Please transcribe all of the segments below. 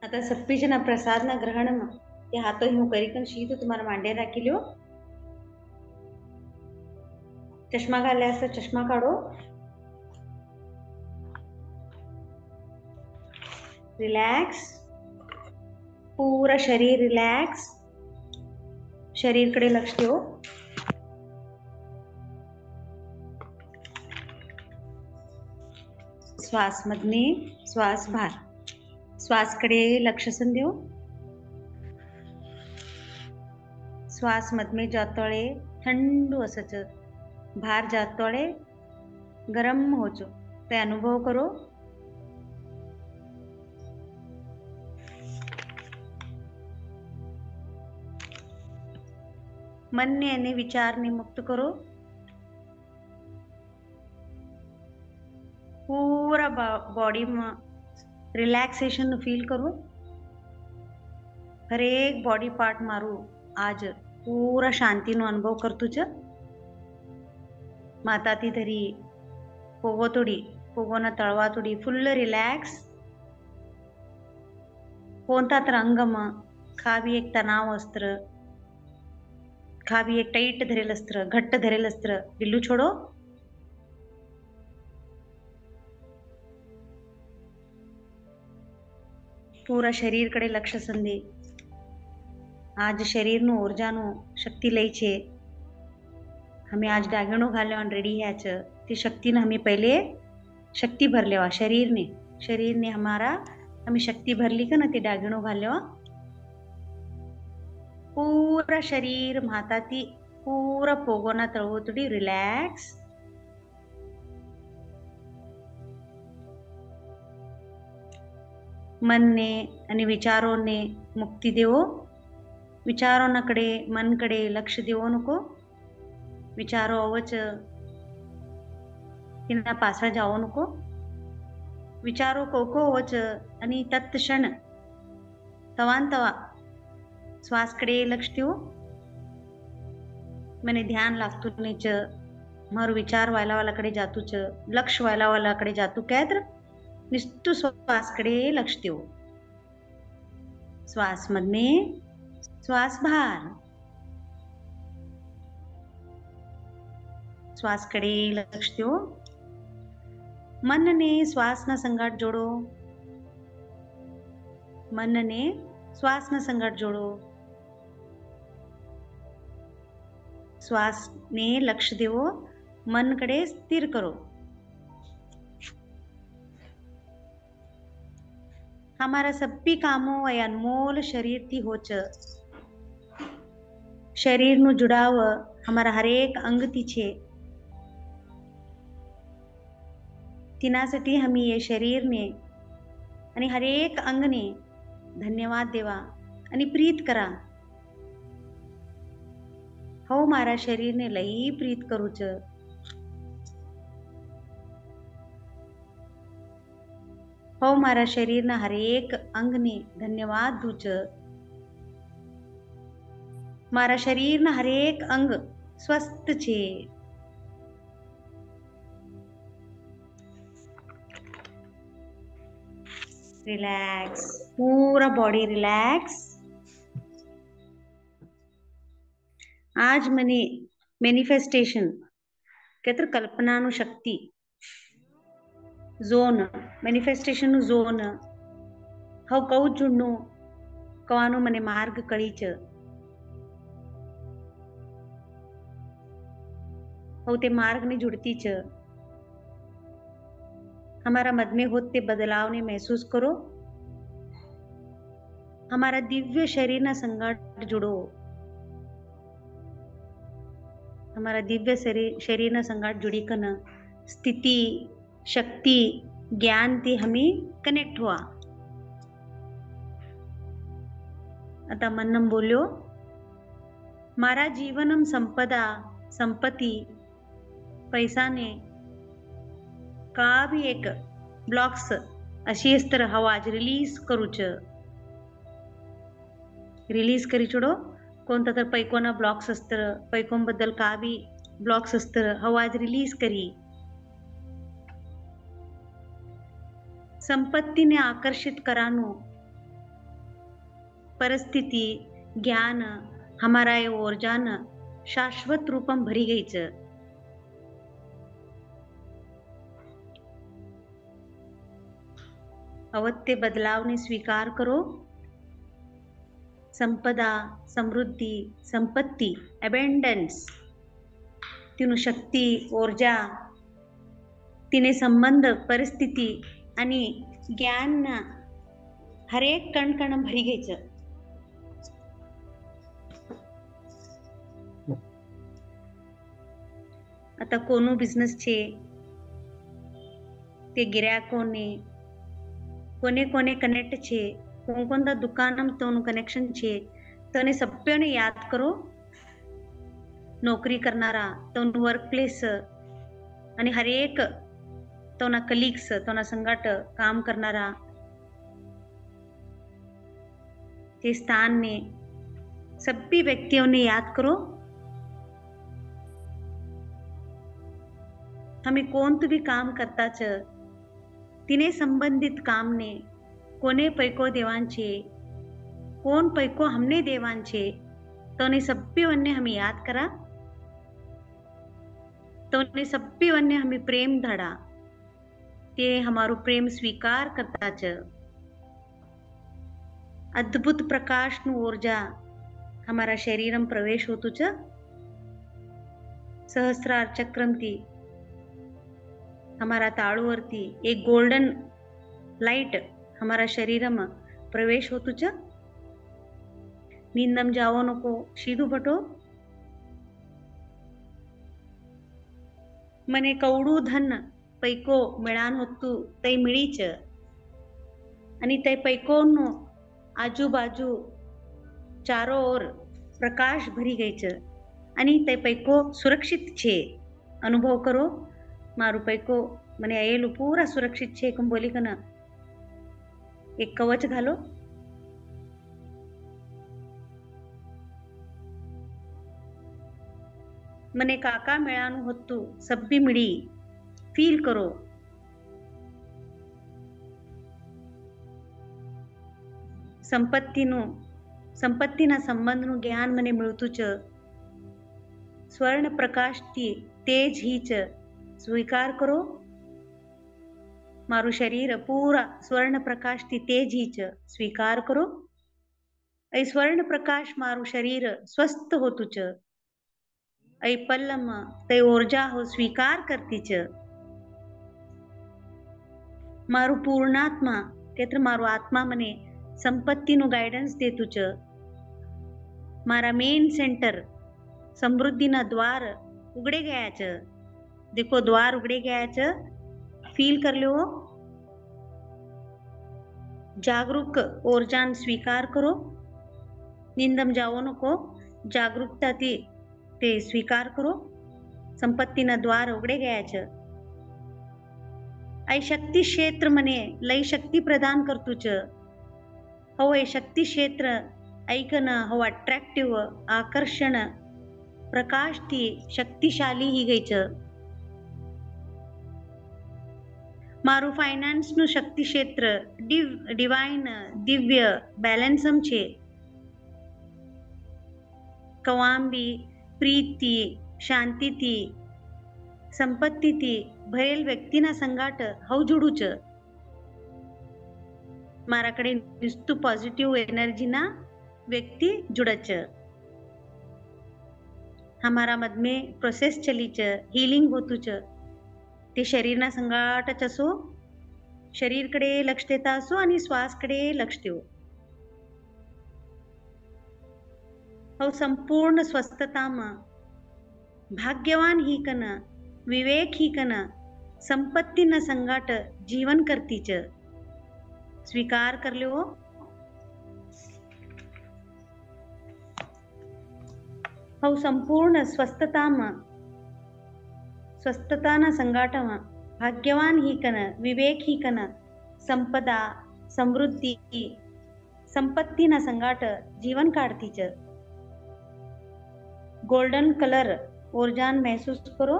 आता સપ્પીજના પ્રસાદના ગ્રહણમાં તે હાથો હું કરી કન સીધું તમારા માંડે રાખી લ્યો. ચશ્મા ઘાલ્યા હશે, ચશ્મા કાઢો. રિલેક્સ, પૂરા શરીર રિલેક્સ. શરીરकडे लक्ष ठेवो. श्वासमधने श्वास बाहेर. श्वासकडे लक्ष देऊ. श्वास मधमे जातोळे थंड असच, बाहेर जातोळे गरम होचो ते अनुभव करो. मनने आणि विचारने मुक्त करो. पूरा बॉडी में रिलैक्सेशन फील करो. हर एक बॉडी पार्ट मारू आज पूरा शांति नो अनुभव करतु छ. माताती धरी पोगो तोडी, पोगोना तळवा तोडी फुल रिलॅक्स. कोणता तर अंगम खावी एक तणाव अस्त्र, खावी एक टाईट धरेल अस्त्र, घट्ट धरेल अस्त्र बिल्लू छोड़ो. पूरा शरीर कडे लक्ष संदे. आज शरीर नो ऊर्जा नो शक्ति लई छे. हमें आज डागणो घालवा रेडी है छ. ती शक्ति ने हमें पहले शक्ति भर लेवा. शरीर ने हमारा हमें शक्ति भरली का ना ते डागणो घालवा. पूरा शरीर माताती पूरा पोगोना तळवतुडी रिलॅक्स. मनने आणि विचारोने मुक्ती देवो. विचारोनाकडे मनकडे लक्ष देवो नको. विचारो अवच तिना पासळा जावो नको. विचारो कोको अवच आणि तत्क्षण तवान तवा श्वासकडे लक्ष देवो. મને ધ્યાન લાગતું નહીં ચ, મારું વિચાર વાલાવાલાकडे જાતું ચ, લક્ષ વાલાવાલાकडे જાતું કેત્ર निष्ठू श्वासकडे लक्ष देऊ. श्वास मधने श्वास बाहेर. श्वासकडे लक्ष देऊ. मनने श्वासना संगाट जोडो. मनने श्वासना संगाट जोडो. श्वासने लक्ष देवो. मनकडे स्थिर करो. हमारा सभी कामों ए अनमोल शरीर थी होच. शरीर नु जुड़ाव हमारा हर एक अंग थी छे. तिनासाठी हमी ये शरीर ने आणि हर एक अंग ने धन्यवाद देवा आणि प्रीत करा. हो मारा शरीर ने लई प्रीत करूच. हो मारा शरीरना हर एक अंगने धन्यवाद दूच. मारा शरीरना हर एक अंग स्वस्थ छे. रिलैक्स, पूरा बॉडी रिलैक्स. आज मने मैनिफेस्टेशन कहते कल्पना नु शक्ति ઝોન મેનિફેસ્ટેશનનું ઝોન હવે કહું ચૂંડનું કવાનું મને માર્ગ કળી છે. હવે તે માર્ગને जुड़ती છે. हमारा मद में होते बदलाव ने महसूस करो. हमारा दिव्य शरीर ना संगाट जुड़ो. हमारा दिव्य शरीर ना संगाट जुड़ी कन स्थिति शक्ति ज्ञान ते हमें कनेक्ट हुआ. आता मनम बोल्यो. मारा जीवनम संपदा संपत्ति पैसा ने का भी एक ब्लॉक्स अशी अस्तर हवाज रिलीज करूच. रिलीज करी छोडो. कोणता तर पैकोना ब्लॉक्स अस्तर पैकों बद्दल का भी ब्लॉक्स अस्तर हवाज रिलीज करी. संपत्तीने आकर्षित करानो परिस्थिती ज्ञान हमारा ये ऊर्जान शाश्वत रूपम भरी घ्यायचं. अवत्य बदलावने स्वीकार करो. संपदा, समृद्धी, संपत्ती, अबेंडन्स, तिनु शक्ती, ऊर्जा, तिने संबंध, परिस्थिती आणि ज्ञान हर एक कण कण भरी घ्यायचं. आता कोनो बिझनेस છે તે गिराकोने કોને કોને કનેક્ટ છે, કોणकोणता दुकानम તોનું કનેક્શન છે તને સભ્યોને યાદ કરો. નોકરી કરનારા તોનું વર્ક પ્લેસ અને હરેક તોના કલીગ્સ તોના સંગાટ કામ કરનારા તે સ્થાનને સભ્ય વ્યક્તિઓને યાદ કરો. हमें कोणतं बी काम करताच तिने संबंधित कामने कोणे पैको देवांचे, कोण पैको हमने देवांचे, तोने सभ्यवन्य हमें याद करा. तोने सभ्यवन्य हमें प्रेम धड़ा, ते हमारो प्रेम स्वीकार करताच. अद्भुत प्रकाश नु ऊर्जा हमारा शरीरम प्रवेश होतुच. सहस्रार चक्रमती हमारा ताळूवरती एक गोल्डन लाइट हमारा शरीर में प्रवेश होतुच. निंदम जावो नको, शीधू भटो. मने कवडू धन पैको मिळान होतू तै मिळीच आणि तै पैकोनो आजूबाजू चारो ओर प्रकाश भरी गईच आणि तै पैको सुरक्षित छे. अनुभव करो. मारू पैको મને આયેલું પૂરા સુરક્ષિત છે કેમ બોલી કે ના એક કવચ ઘાલો. મને કાકા મેળાનું હતું સબ્બી મિળી ફીલ કરો. સંપત્તિના સંબંધનું જ્ઞાન મને મળતું છે. સ્વર્ણ પ્રકાશથી તેજ हीच स्वीकार करो. मारू शरीर पूरा स्वर्ण प्रकाश थी तेज हीच स्वीकार करो. ऐ स्वर्ण प्रकाश मारू शरीर स्वस्थ होतुच. ऐ पल्लम ते ऊर्जा हो स्वीकार करतीच. मारू पूर्णात्मा तेत्र मारू आत्मा मने संपत्तीनु गाइडन्स देतुच. मारा मेन सेंटर समृद्धीना द्वार उघडे गयाच. देखो द्वार उघडे गयाच. फील कर लो. जागरूक ऊर्जान स्वीकार करो. निंदम जावो नको. जागरूकता ते स्वीकार करो. संपत्तीना द्वार उघडे गयाच. ऐ शक्ती क्षेत्र मने लई शक्ती प्रदान करतुच. हो ऐ शक्ती क्षेत्र ऐकन हो अट्रॅक्टिव आकर्षण प्रकाश थी शक्तिशाली ही गईच. मारू फाइनान्स नु शक्ति क्षेत्र डिवाइन दिव्य बैलेंसम छे. कवांबी प्रीति शांति थी संपत्ति थी भरेल व्यक्तिना संगाट हव जुडूच. माराकडे नुसतू पॉझिटिव्ह एनर्जीना व्यक्ति जुडच. हमारा मध में प्रोसेस चलीच हीलिंग होतुच. ते शरीरना संगाटच असो, शरीरकडे लक्ष देता असो आणि श्वासकडे लक्ष देऊ. हो संपूर्ण स्वस्थताम भाग्यवान ही कन विवेक ही कन संपत्तीना संगाट जीवन करतीच. स्वीकार कर लो. हो संपूर्ण स्वस्थताना संगाटमा भाग्यवान ही कन विवेक ही कन संपदा समृद्धी संपत्तीना संगाट जीवन काढतीच. गोल्डन कलर ऊर्जान महसूस करो.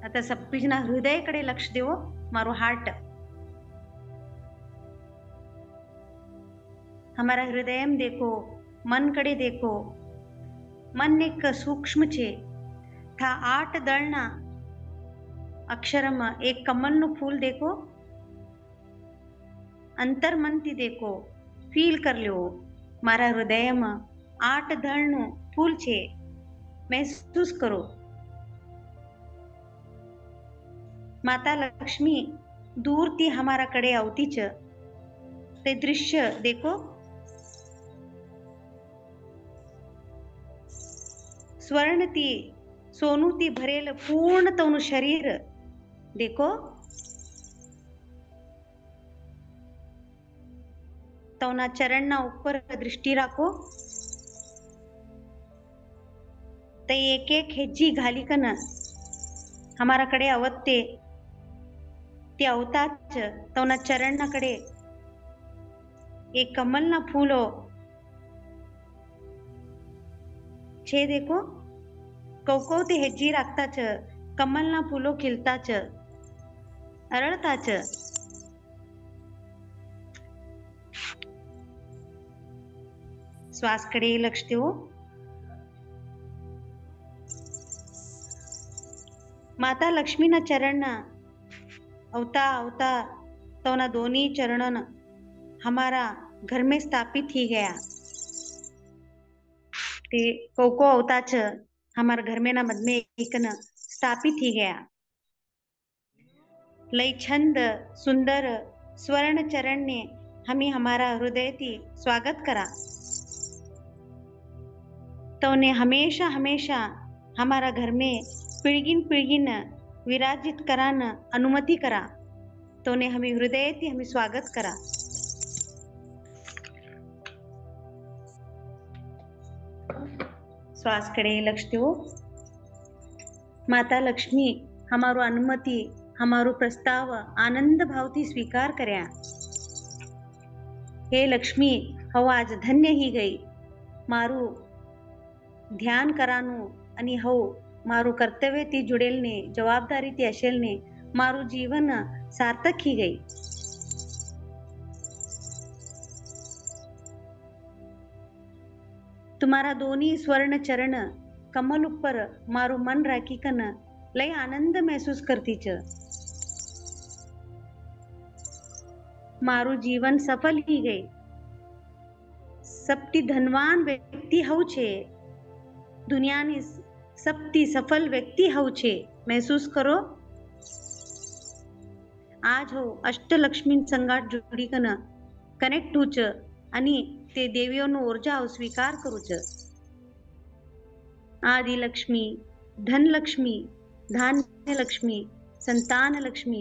आता સબ્બીજના હૃદય કડે લક્ષ દેવો, મારો હાર્ટ. हमारा हृदय में देखो, मन कड़े देखो. मन एक सूक्ष्म छे. था 8 દળના અક્ષરમાં એક કમલનું ફૂલ દેખો. અંતર્મનથી દેખો, ફીલ કર લ્યો. મારા હૃદયમાં 8 દળનું ફૂલ છે, મહેસૂસ કરો. माता लक्ष्मी दूरથી हमारा कड़े આવતી છે. તે દૃશ્ય દેખો. સ્વર્ણથી સોનુથી ભરેલ પૂર્ણ તવનું શરીર દેખો. તવના ચરણના ઉપર દૃષ્ટિ રાખો. તે એક એક હેજી ઘાલીકન हमारा कड़े अवत्ते ते अवताच तवना चरणना कड़े एक कमलना फूलो छे देखो. कवकव ते हेजी राखताच कमलना फूलो खिलताच अरळताच. श्वास कड़े लक्ष देवो. माता लक्ष्मीना चरणना अवता अवता तवना दोनी चरणन हमारा घर में स्थापित ही गया. ते कोको अवताच हमारा घर में ना मद में एकन स्थापित ही गया. लय छंद सुंदर स्वर्ण चरण ने हमें हमारा हृदय थी स्वागत करा. तवने हमेशा हमेशा हमारा घर में पिळगीन पिळगीन विराजित करान अनुमति करा. तोने हमें हृदय थी हमें स्वागत करा. श्वास कड़े लक्ष देवो. माता लक्ष्मी हमारो अनुमति हमारो प्रस्ताव आनंद भाव थी स्वीकार कर्या. हे लक्ष्मी, हव आज धन्य ही गई. मारू ध्यान करानु आणि हव मारू कर्तव्यથી जुड़ेल ने जवाबदारीથી असेल ने मारू जीवन सार्थक ही गई. तुम्हारा दोनी स्वर्ण चरण कमल ऊपर मारू मन राखी कन लय आनंद महसूस करती छ. मारू जीवन सफल ही गई. सबती धनवान व्यक्ति हव छे. दुनियानी सबती सफल व्यक्ति हव छे. महसूस करो. आज हो अष्टलक्ष्मी संगाट जोडी कन कनेक्ट होच आणि ते देवीओनो ऊर्जा स्वीकार करूच. आदि लक्ष्मी, धन लक्ष्मी, धान्य लक्ष्मी, संतान लक्ष्मी,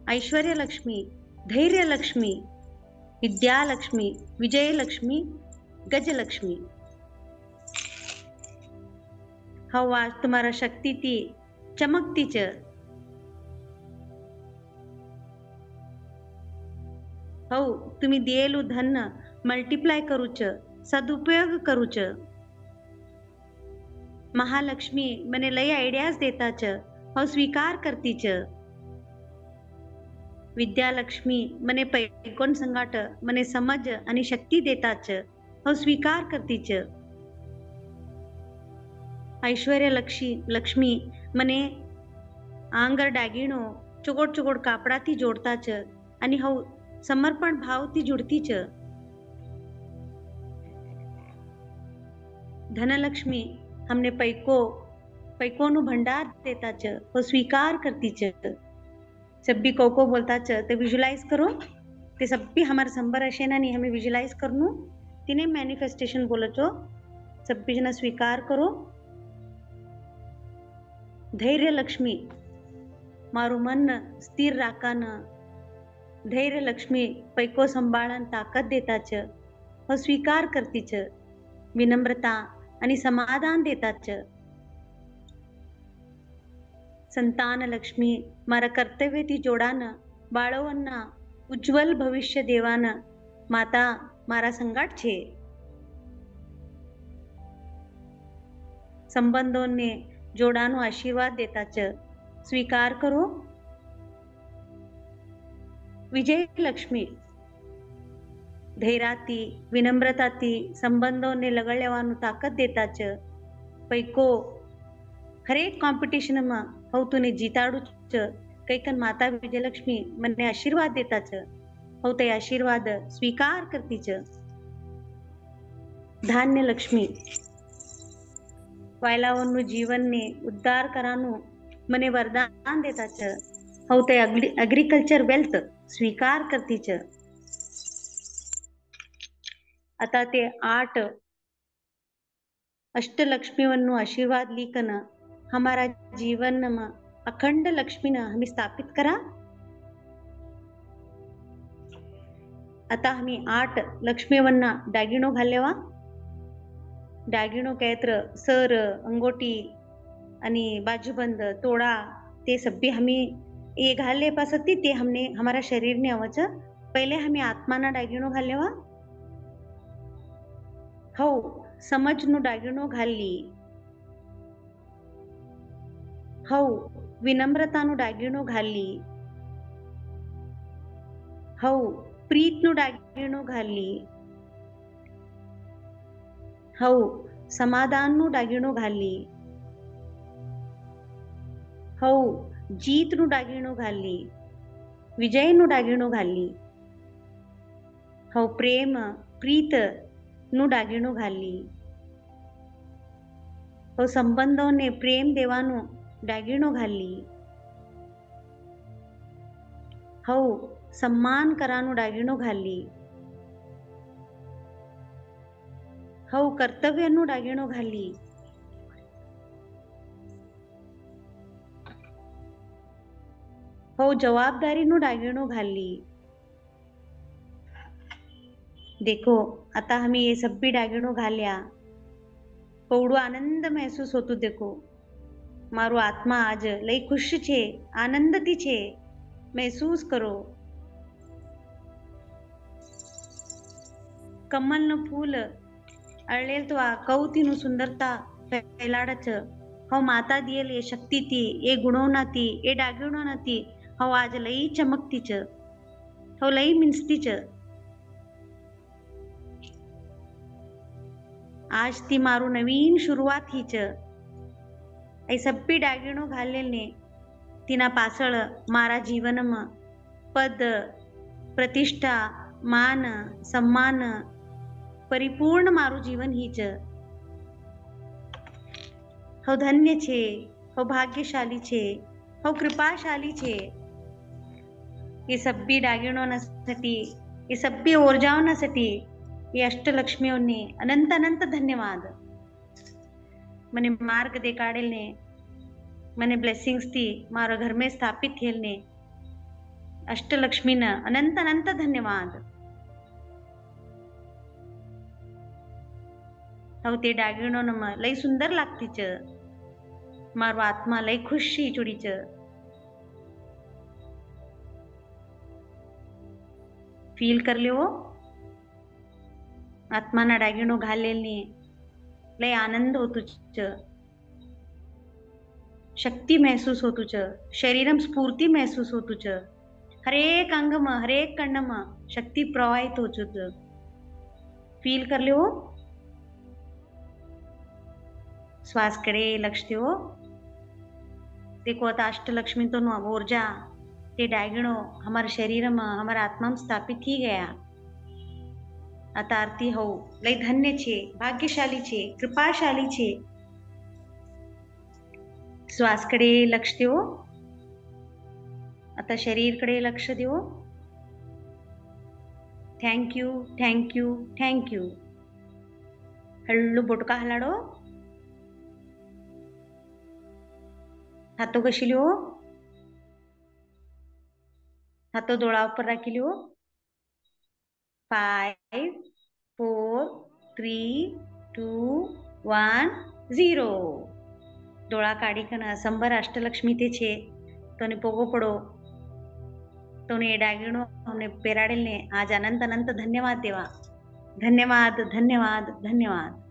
ऐश्वर्य लक्ष्मी, धैर्य लक्ष्मी, विद्या लक्ष्मी, विजय लक्ष्मी, गज लक्ष्मी. हव आज तुम्हारा शक्ति थी चमकती च. हव तुम्ही दियेलू धन मल्टीप्लाय करूच, सदुपयोग करूच. महालक्ष्मी मने लय आइडियाज देता च, हव स्वीकार करती च. विद्या लक्ष्मी मने पैकोन संगाट मने समझ आणि शक्ति देता च, हव स्वीकार करती च. ऐश्वर्य लक्ष्मी मने आंगर डागिणो चुगोड चुगोड कापडाથી जोडता च आणि हव समर्पण भावથી जुडती च. धनलक्ष्मी हमने पैकोનું भंडार देता च, वो स्वीकार करती च. जब भी कोको बोलता च ते विजुअलाइज करो. ते सब भी हमारे संबर अशेना नहीं हमें विजुअलाइज करनु. तिने मैनिफेस्टेशन बोलो छो. सब भी जना स्वीकार करो. धैर्य लक्ष्मी मारू मन स्थिर राखान. धैर्य लक्ष्मी पैको संभाळन ताकद देता च, व स्वीकार करती च. विनम्रता आणि समाधान देता च. संतान लक्ष्मी मारा कर्तव्यથી જોડાન બાળોના ઉજ્જવલ ભવિષ્ય દેવાન માતા મારા સંગાટ છે. સંબંધોને જોડાનો આશીર્વાદ દેતા ચ. स्वीकार करो। विजय लक्ष्मी ધૈર્યથી વિનમ્રતાથી સંબંધોને લગાડવાનું તાકાત દેતા છે. પૈકો હરેક કોમ્પિટિશનમાં હું તુને જીતાડું છે. કઈકન માતા વિજયલક્ષ્મી મને આશીર્વાદ દેતા છે. હું તે આશીર્વાદ સ્વીકાર કરતી છે. ધાન્ય લક્ષ્મી વાયલાઓનું જીવનને ઉદ્ધાર કરવાનું મને વરદાન દેતા છે. હું તે એગ્રીકલ્ચર વેલ્થ સ્વીકાર કરતી છે. आता ते 8 अष्टलक्ष्मीवरનું आशीर्वाद લીકન हमारा जीवनमा अखंड लक्ष्मीनं आम्ही स्थापित करा. आता आम्ही 8 लक्ष्मीवरना दागिनो घालेवा. दागिनो कैत्र सर अंगोटी आणि बाजूबंद तोड़ा ते सभी हमें ये घाले पासती ते हमने हमारा शरीर ने आवच. पहिले हमें आत्माना दागिनो घालेवा. हो समजनु दागिनो घाली. हो विनम्रतानु दागिनो घाली. हो प्रीतनु दागिनो घाली. हो समाधाननु दागिनो घाली. हो जीतनु दागिनो घाली. विजयनु दागिनो घाली. हो प्रेम प्रीत નું દાગીણું ઘાલી. તો સંબંધોને પ્રેમ દેવાનું દાગીણો ઘાલી. હઉ સન્માન કરવાનું દાગીણો ઘાલી. હઉ કર્તવ્યનું દાગીણો ઘાલી. હઉ જવાબદારીનું દાગીણો घाली. देखो आता हमें ये सब भी डागिणो घाल्या. केवडो आनंद महसूस होतो. देखो मारो आत्मा आज लई खुश छे, आनंदती छे. महसूस करो. कमलનું ફૂલ અળેલ તો આ કૌતીનું સુંદરતા ફેલાડે છે. હું માતા દિયેલ એ શક્તિથી એ ગુણોનાથી એ ડાગીણોનાથી હું આજ લઈ ચમકતી છે. હું લઈ મિંચતી છે. આજથી મારું નવીન શરૂઆત ही છે. એ સભ્ય દાગીણો ઘાલેલને તેના પાછળ મારા જીવનમાં પદ પ્રતિષ્ઠા માન સન્માન પરિપૂર્ણ મારું જીવન ही છે. હું ધન્ય છે. હું ભાગ્યશાળી છે. હું કૃપાશાળી છે. એ સભ્ય દાગીણોનાसाठी એ સભ્ય ऊर्जाओनासाठी ये अष्टलक्ष्मीओने अनंत अनंत धन्यवाद. मने मार्ग देखाडेलने मने ब्लेसिंग्स थी मारा घर में स्थापित थेलने अष्टलक्ष्मीना अनंत अनंत धन्यवाद. हव ते दागिणोनं लई सुंदर लागती छ. मारो आत्मा लई खुशी जुडी छ. फील कर ल्यो. आत्माना दागिणो घालेलने लय आनंद होतो छ. शक्ती महसूस होतो छ. शरीरम स्फूर्ती महसूस होतो छ. हरेक अंगमा हरेक कणमा शक्ती प्रवाहित होतो छ. फील कर ल्यो. श्वासकडे लक्ष द्यो. देखो आता अष्टलक्ष्मी तो ऊर्जा ते दागिणो हमारे शरीरमा हमारा आत्मा में स्थापित ही गया. आता आरती हो लई धन्य छे, भाग्यशाली छे, कृपाशाली छे. श्वासकडे लक्ष द्यो. आता शरीरकडे लक्ष द्यो. Thank you thank you thank you. हळू बोटका हलाडो. हातो कशी ल्यो. हातो डोळा ઉપર રાખી લ્યો. 5 4 3 2 1 0. डोळा काढी कना संबर अष्टलक्ष्मी ते छे तोने पोगो पड़ो. तोने दागिणो हमने पेराडेल ने आज अनंत अनंत धन्यवाद देवा. धन्यवाद धन्यवाद धन्यवाद.